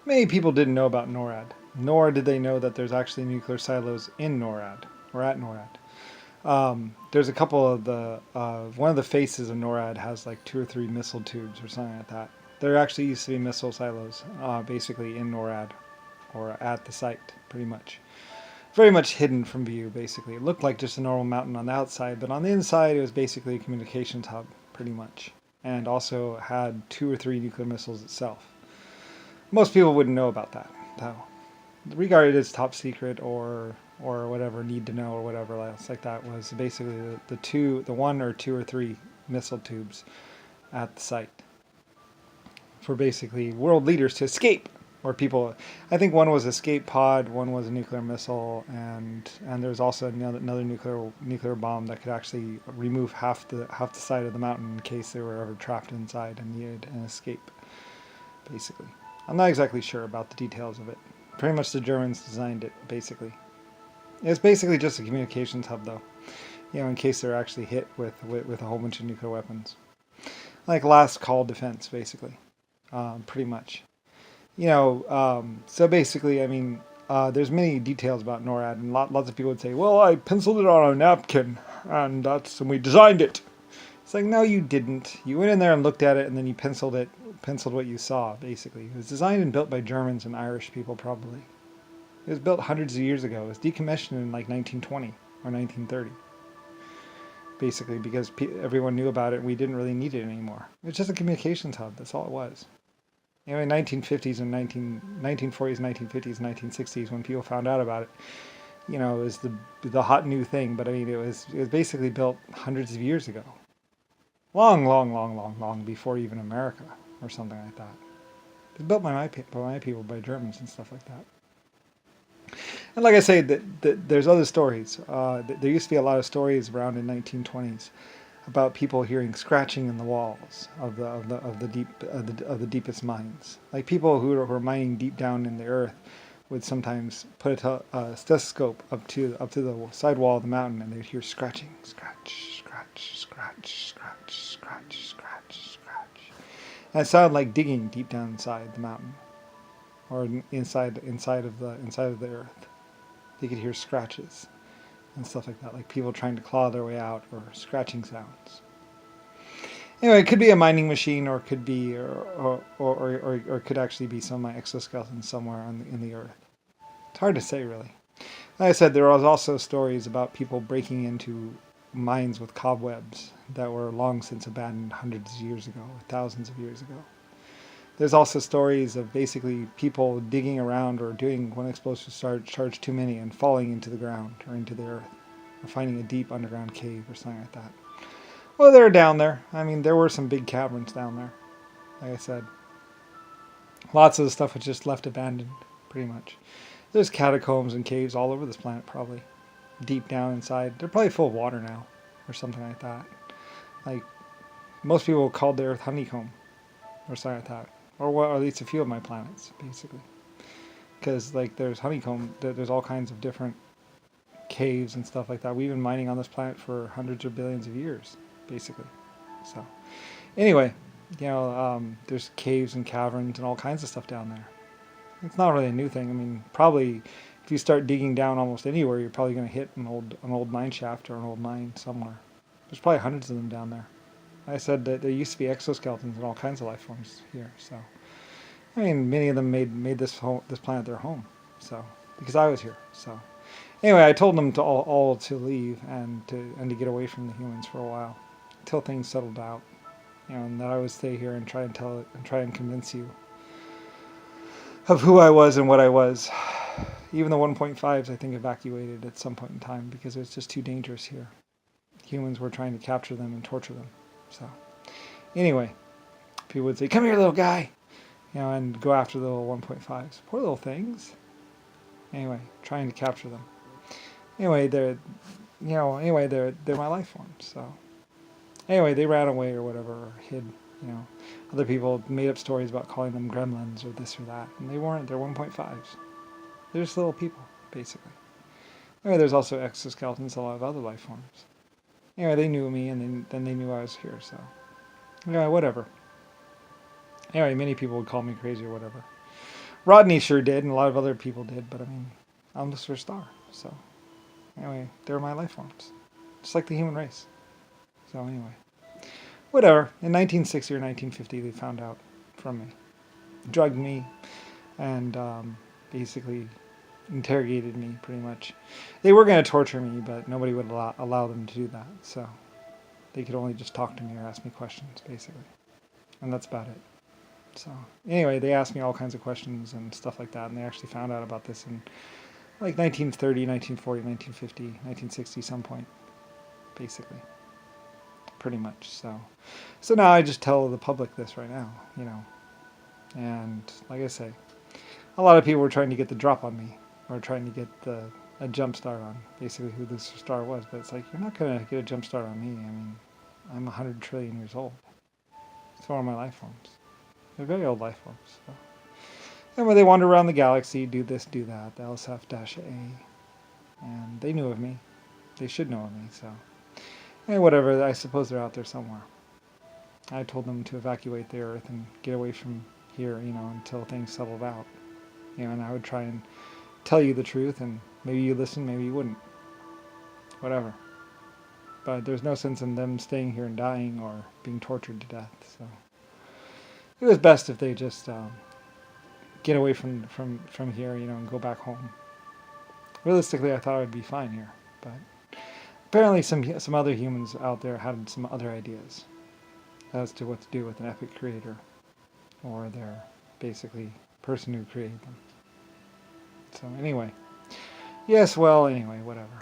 Many people didn't know about NORAD, nor did they know that there's actually nuclear silos in NORAD or at NORAD. There's a couple of one of the faces of NORAD has like 2 or 3 missile tubes or something like that. There actually used to be missile silos, basically in NORAD or at the site, pretty much. Very much hidden from view, basically. It looked like just a normal mountain on the outside, but on the inside it was basically a communications hub, pretty much. And also had 2 or 3 nuclear missiles itself. Most people wouldn't know about that, though. Regarded as top secret or whatever, need to know or whatever else like that, was basically the 1 or 2 or 3 missile tubes at the site for basically world leaders to escape. Or people, I think one was escape pod, one was a nuclear missile, and there was also another nuclear bomb that could actually remove half the side of the mountain in case they were ever trapped inside and needed an escape. Basically, I'm not exactly sure about the details of it. Pretty much the Germans designed it. Basically, it's basically just a communications hub, though. In case they're actually hit with a whole bunch of nuclear weapons, like last call defense, basically, pretty much. So basically, I mean, there's many details about NORAD, and lots of people would say, "Well, I penciled it on a napkin, and we designed it." It's like, no, you didn't. You went in there and looked at it, and then you penciled what you saw. Basically, it was designed and built by Germans and Irish people, probably. It was built hundreds of years ago. It was decommissioned in like 1920 or 1930. Basically, because everyone knew about it, and we didn't really need it anymore. It was just a communications hub. That's all it was. In 1950s and 1940s, 1950s, 1960s, when people found out about it, it was the hot new thing. But I mean, it was basically built hundreds of years ago, long before even America or something like that. It was built by my people, by Germans and stuff like that. And like I say, there's other stories. There used to be a lot of stories around in 1920s about people hearing scratching in the walls of the deepest mines. Like people who were mining deep down in the earth would sometimes put a stethoscope up to the side wall of the mountain, and they'd hear scratching, scratch, scratch, scratch, scratch, scratch, scratch, scratch, and it sounded like digging deep down inside the mountain, or inside of the earth. They could hear scratches and stuff like that, like people trying to claw their way out, or scratching sounds. Anyway, it could be a mining machine, or it could be, or it could actually be some exoskeleton somewhere in the earth. It's hard to say, really. Like I said, there was also stories about people breaking into mines with cobwebs that were long since abandoned hundreds of years ago, or thousands of years ago. There's also stories of basically people digging around or doing one explosive charge too many and falling into the ground or into the earth, or finding a deep underground cave or something like that. Well, they're down there. I mean, there were some big caverns down there. Like I said, lots of the stuff was just left abandoned, pretty much. There's catacombs and caves all over this planet, probably. Deep down inside. They're probably full of water now, or something like that. Like, most people called the Earth honeycomb, or something like that. Or at least a few of my planets, basically. Because, like, there's honeycomb, there's all kinds of different caves and stuff like that. We've been mining on this planet for hundreds or billions of years, basically. So, anyway, there's caves and caverns and all kinds of stuff down there. It's not really a new thing. I mean, probably if you start digging down almost anywhere, you're probably going to hit an old mine shaft or an old mine somewhere. There's probably hundreds of them down there. I said that there used to be exoskeletons and all kinds of life forms here. So, I mean, many of them made this planet their home. So, because I was here. So, anyway, I told them to all to leave and to get away from the humans for a while until things settled out. And that I would stay here and try and convince you of who I was and what I was. Even the 1.5s, I think, evacuated at some point in time because it was just too dangerous here. Humans were trying to capture them and torture them. So, anyway, people would say, "Come here, little guy," and go after the little 1.5s. Poor little things. Anyway, trying to capture them. Anyway, they're my life forms. So, anyway, they ran away or whatever, or hid. Other people made up stories about calling them gremlins or this or that, and they weren't. They're 1.5s. They're just little people, basically. Anyway, there's also exoskeletons, a lot of other life forms. Anyway, they knew me, and then they knew I was here, so... Yeah, whatever. Anyway, many people would call me crazy or whatever. Rodney sure did, and a lot of other people did, but I mean, I'm Lucifer Star. So, anyway, they're my life forms. Just like the human race. So, anyway. Whatever. In 1960 or 1950, they found out from me. Drugged me, and basically interrogated me, pretty much. They were going to torture me, but nobody would allow them to do that. So, they could only just talk to me or ask me questions, basically. And that's about it. So, anyway, they asked me all kinds of questions and stuff like that, and they actually found out about this in like 1930, 1940, 1950, 1960, some point, basically. Pretty much. So now I just tell the public this right now, you know. And like I say, a lot of people were trying to get the drop on me, or trying to get a jump start on basically who this star was. But it's like, you're not going to get a jump start on me. I mean, I'm 100 trillion years old. It's one of my life forms. They're very old life forms. So. And when they wander around the galaxy, do this, do that, the LSF-A, and they knew of me. They should know of me, so. And whatever, I suppose they're out there somewhere. I told them to evacuate the Earth and get away from here, you know, until things settled out. You know, and I would try and tell you the truth, and maybe you listen, maybe you wouldn't. Whatever. But there's no sense in them staying here and dying or being tortured to death, so. It was best if they just get away from here, you know, and go back home. Realistically, I thought I would be fine here, but apparently some other humans out there had some other ideas as to what to do with an epic creator, or their basically person who created them. So anyway, yes, well, anyway, whatever.